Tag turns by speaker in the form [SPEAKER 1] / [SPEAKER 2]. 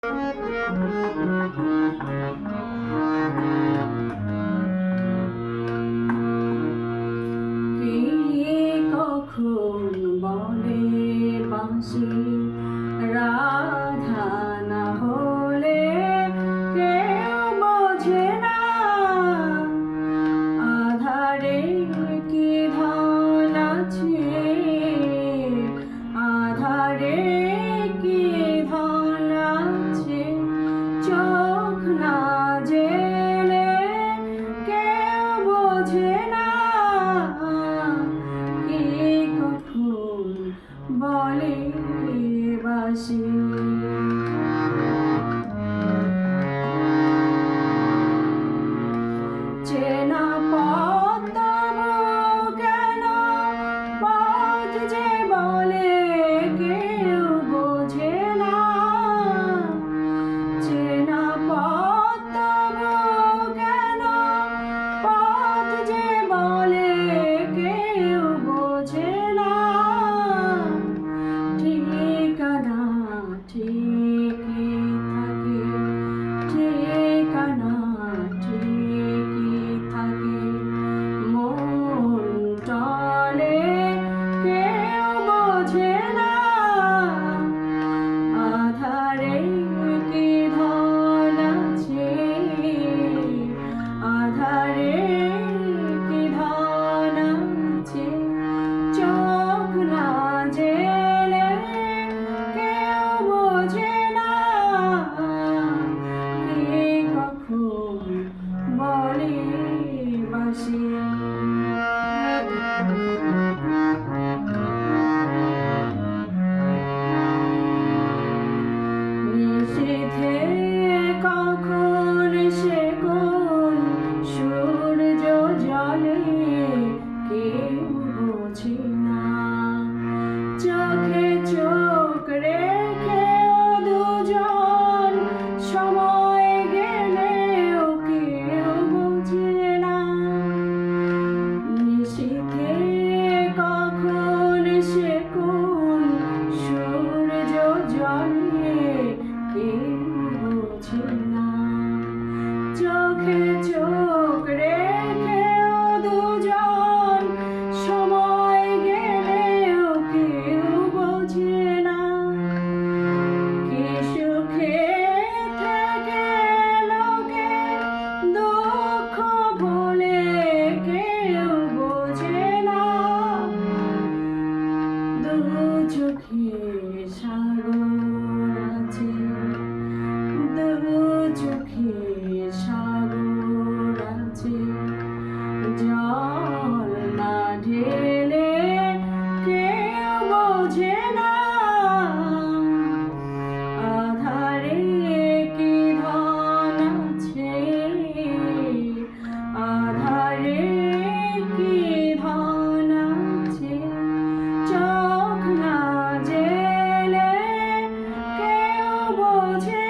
[SPEAKER 1] কখন বলে বাঁশি রাধা না হলে কেউ বোঝে না। আধারে কি ধন আছে, আধারে কি ধন আছে, চোখ না জেলে কেউ বোঝে না। বলে বাঁশি চেনা পথ তবু কেন পথ যে বলে কেউ বোঝে না। চেনা পথ তবু কেন পথ যে বলে কেউ বোঝে না। ঠিকানা ঠিকই থাকে, ঠিকানা ঠিকই থাকে, মন টলে কেউ বোঝে না। আধারে কি ধন আছে, আধারে কি ধন আছে, চোখ না জেলে কেউ বোঝে না। কে কখন বলে বাঁশি নিষেধে কখন সে কোন সূর্য জলে কেউ বোঝে না। চোখে চোখ রেখে দুজন সময় গেলেও কেউ বোঝে না। নিশীথে কখন সে কোন সূর্য জলে কেউ বোঝে না। চোখে চোখ রেখে দুজন সময় গেলেও কেউ বোঝে না। কি সুখে থেকে লোকে দুঃখ ভুলে কেউ বোঝে না। দু চোখে সাগর আছে, দু চোখে সাগর আছে, জল না ঢেলে কেউ বোঝে না। আধারে কি ধন আছে, আধারে কি ধন আছে, চোখ না জেলে কেউ বোঝে